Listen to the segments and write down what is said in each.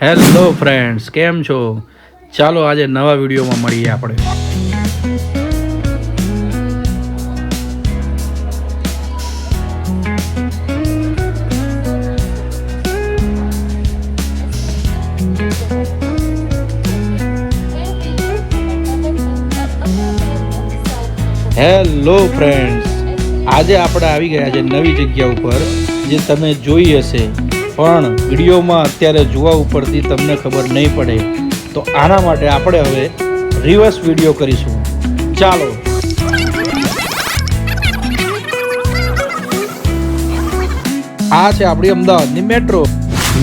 Hello friends, કેમ છો? ચાલો આજે નવા વિડીયોમાં મળીએ આપણે. હેલો ફ્રેન્ડ્સ, આજે આપણે આવી ગયા છે નવી જગ્યા ઉપર જે તમે જોઈ હશે, પણ વિડીયોમાં અત્યારે જોવા ઉપરથી તમને ખબર નહીં પડે. તો આના માટે આપણે હવે રિવર્સ વિડીયો કરીશું. ચાલો. આ છે આપણી અમદાવાદની મેટ્રો.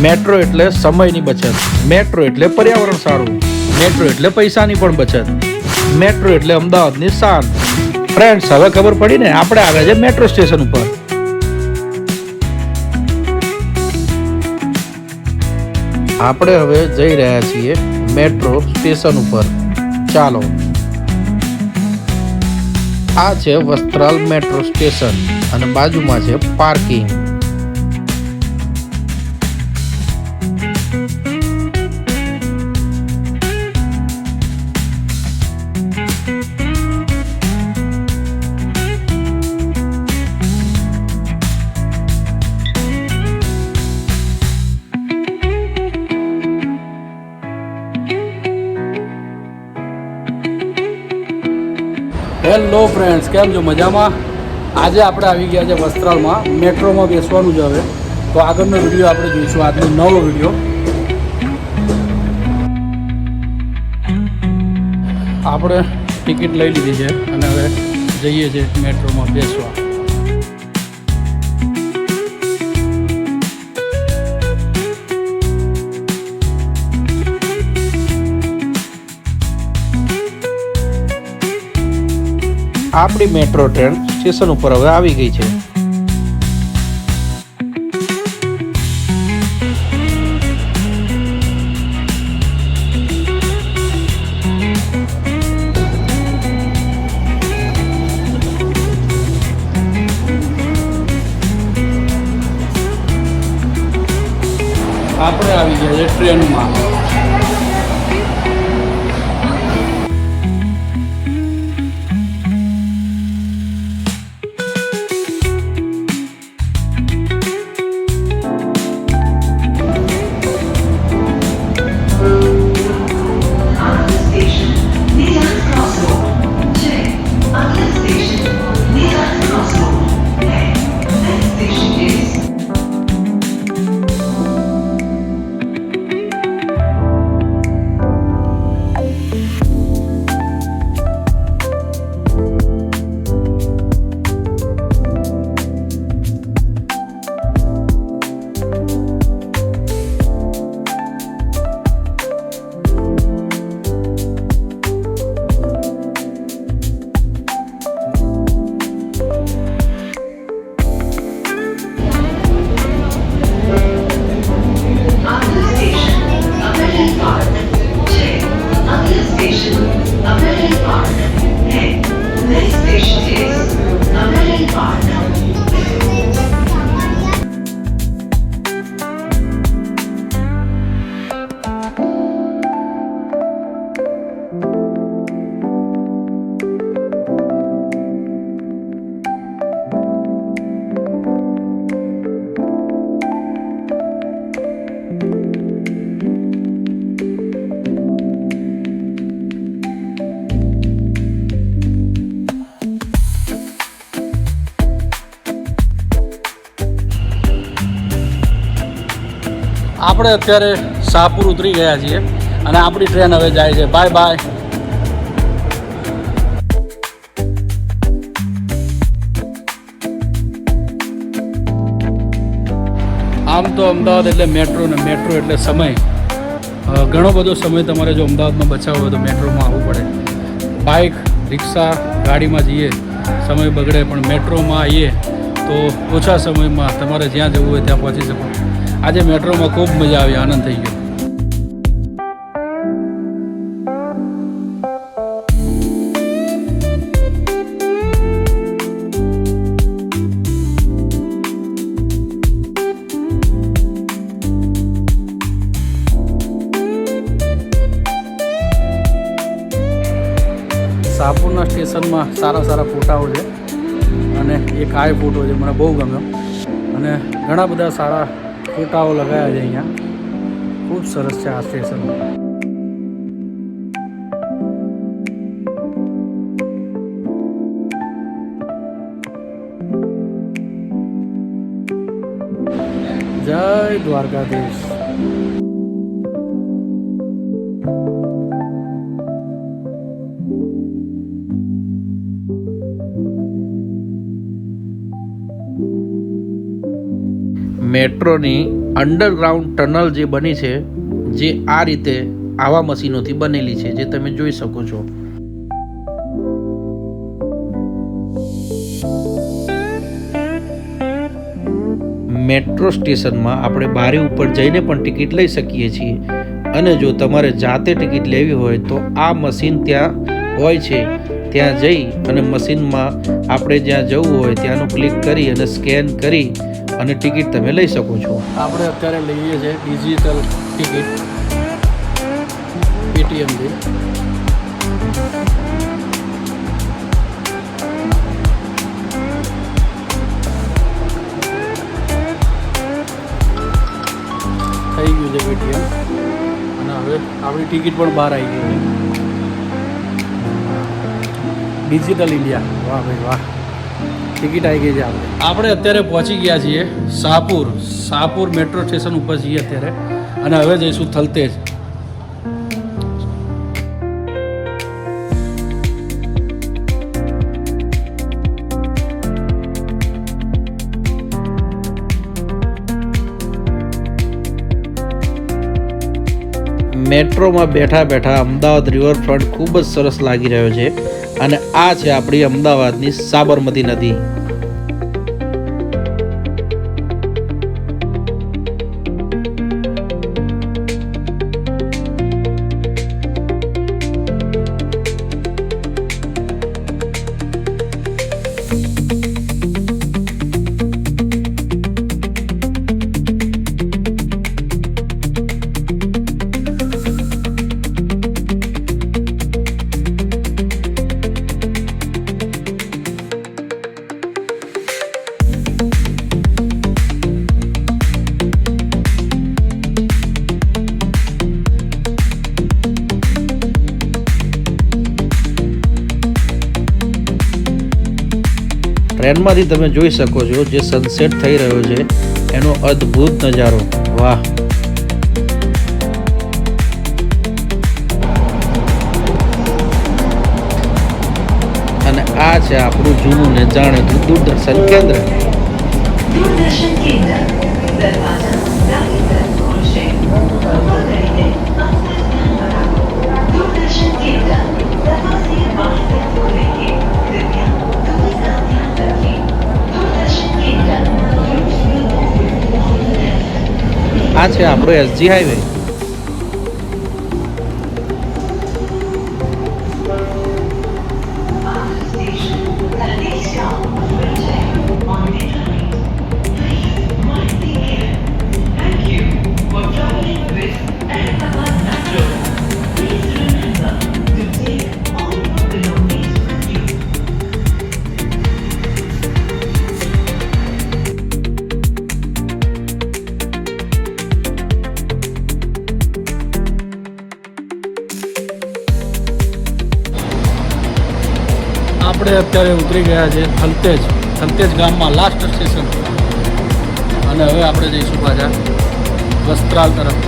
મેટ્રો એટલે સમયની બચત, મેટ્રો એટલે પર્યાવરણ સારું, મેટ્રો એટલે પૈસાની પણ બચત, મેટ્રો એટલે અમદાવાદની શાન. ફ્રેન્ડ્સ, હવે ખબર પડી ને, આપણે આવ્યા છે મેટ્રો સ્ટેશન ઉપર. આપણે હવે જઈ રહ્યા છીએ મેટ્રો સ્ટેશન ઉપર. ચાલો. આ છે વસ્ત્રાલ મેટ્રો સ્ટેશન અને બાજુમાં છે પાર્કિંગ. હેલો ફ્રેન્ડ્સ, કેમ છો? મજામાં? આજે આપણે આવી ગયા છે વસ્ત્રાલમાં, મેટ્રોમાં બેસવાનું છે હવે. તો આગળનો વિડીયો આપણે જોઈશું, આજનો નવો વિડીયો. આપણે ટિકિટ લઈ લીધી છે અને હવે જઈએ છીએ મેટ્રોમાં બેસવા. આપણી મેટ્રો ટ્રેન સ્ટેશન ઉપર હવે આવી ગઈ છે. આપણે આવી ગયા છે ટ્રેનમાં. આપણે અત્યારે શાહપુર ઉતરી ગયા છીએ અને આપણી ટ્રેન હવે જાય છે. Bye bye. આમ તો અમદાવાદ એટલે મેટ્રો ને મેટ્રો એટલે સમય. ઘણો બધો સમય તમારે જો અમદાવાદમાં બચાવવો હોય તો મેટ્રોમાં આવવું પડે. બાઇક, રિક્ષા, ગાડીમાં જઈએ સમય બગડે, પણ મેટ્રોમાં આવીએ તો ઓછા સમયમાં તમારે જ્યાં જવું હોય ત્યાં પહોંચી શકો. આજે મેટ્રોમાં ખૂબ મજા આવી, આનંદ થઈ ગયો. શાહપુરના સ્ટેશનમાં સારા સારા ફોટાઓ છે અને એક આ ફોટો છે, મને બહુ ગમ્યો અને ઘણા બધા સારા ફોટાઓ લગાવ્યા છે અહીંયા. ખૂબ સરસ છે આ સ્ટેશન. જય દ્વારકાધીશ. મેટ્રોની અંડરગ્રાઉન્ડ ટનલ જે બની છે, જે આ રીતે આવા મશીનોથી બનેલી છે, જે તમે જોઈ શકો છો. મેટ્રો સ્ટેશનમાં આપણે બારી ઉપર જઈને પણ ટિકિટ લઈ શકીએ છીએ અને જો તમારે જાતે ટિકિટ લેવી હોય તો આ મશીન ત્યાં હોય છે, ત્યાં જઈ અને મશીનમાં આપણે જ્યાં જવું હોય ત્યાંનું ક્લિક કરી અને સ્કેન કરી અને ટિકિટ તમે લઈ શકો છો. આપણે અત્યારે લઈએ છીએ ડિજિટલ ટિકિટ પેટીએમથી. થઈ ગયું છે પેટીએમ અને હવે આપણી ટિકિટ પણ બહાર આવી ગઈ છે. ડિજિટલ ઇન્ડિયા, વાહ ભાઈ વાહ, ટિકિટ આવી ગઈ છે. આપણે અત્યારે પહોંચી ગયા છીએ શાહપુર મેટ્રો સ્ટેશન ઉપર છીએ અત્યારે અને હવે જઈશું થલતેજ. મેટ્રોમાં બેઠા બેઠા અમદાવાદ રિવરફ્રન્ટ ખૂબ જ સરસ લાગી રહ્યો છે અને આ છે આપણી અમદાવાદની સાબરમતી નદી. ટ્રેનમાંથી તમે જોઈ શકો છો જે સનસેટ થઈ રહ્યો છે એનો અદ્ભુત નજારો. વાહ. અને આ છે આપણું જૂનું ને જાણીતું દૂરદર્શન કેન્દ્ર. દૂરદર્શન કેન્દ્ર દરવાજા ડાબી તરફ ખુલશે. કૃપા કરીને દૂરદર્શન કેન્દ્ર દરવાजे बाएं तरफ खुलेंगे. कृपया दूरी का ध्यान रखें. दूरदर्शन केंद्र. આ છે આપણો એસજી હાઈવે. આપણે અત્યારે ઉતરી ગયા છે થલતેજ ગામમાં, લાસ્ટ સ્ટેશન. અને હવે આપણે જઈશું પાછા વસ્ત્રાલ તરફ.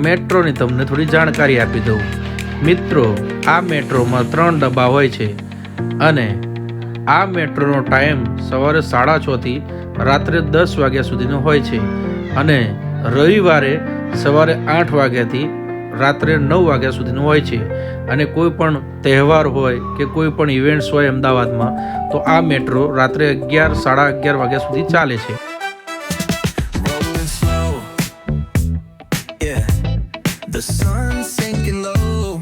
મેટ્રોની તમને થોડી જાણકારી આપી દઉં. મિત્રો, આ મેટ્રોમાં 3 ડબ્બા હોય છે અને આ મેટ્રોનો ટાઈમ સવારે 6:30 થી રાત્રે 10 વાગ્યા સુધીનો હોય છે અને રવિવારે સવારે 8 વાગ્યાથી રાત્રે 9 વાગ્યા સુધીનો હોય છે. અને કોઈ પણ તહેવાર હોય કે કોઈ પણ ઇવેન્ટ્સ હોય અમદાવાદમાં તો આ મેટ્રો રાત્રે 11, 11:30 વાગ્યા સુધી ચાલે છે. The sun sinking low,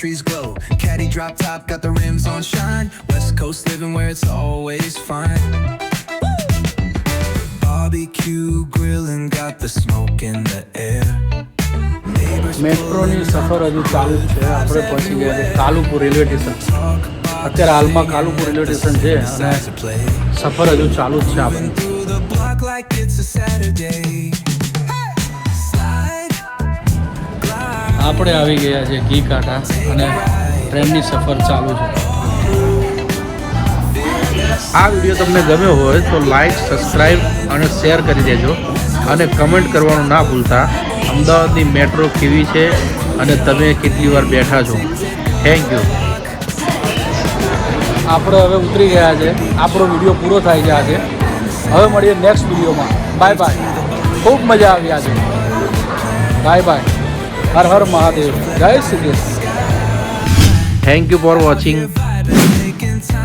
trees glow. Caddy drop top, got the rims on shine. West Coast living where it's always fine. Barbecue grilling, got the smoke in the air. મેટ્રોની સફર હજુ ચાલુ જ છે. આપણે પહોંચી ગયા છે કાલુપુર રેલવે સ્ટેશન. અત્યારે હાલમાં કાલુપુર રેલવે સ્ટેશન છે અને સફર હજુ ચાલુ જ છે આપણે. Through the block like it's a Saturday. Slide, glide. આપણે આવી ગયા છે ઘી કાંઠા અને ટ્રેનની સફર ચાલુ છે. આ વિડીયો તમને ગમ્યો હોય તો લાઈક, સબસ્ક્રાઈબ અને શેર કરી દેજો અને કમેન્ટ કરવાનું ના ભૂલતા. અમદાવાદની મેટ્રો કેવી છે અને તમે કેટલી વાર બેઠા છો. Thank you. આપણે હવે ઉતરી ગયા છે. આપણો વિડીયો પૂરો થાય છે આજે. હવે મળીએ નેક્સ્ટ વિડીયોમાં. Bye bye. ખૂબ મજા આવી આજે. Bye bye. હર હર મહાદેવ. જય Shri Krishna. Thank you for watching.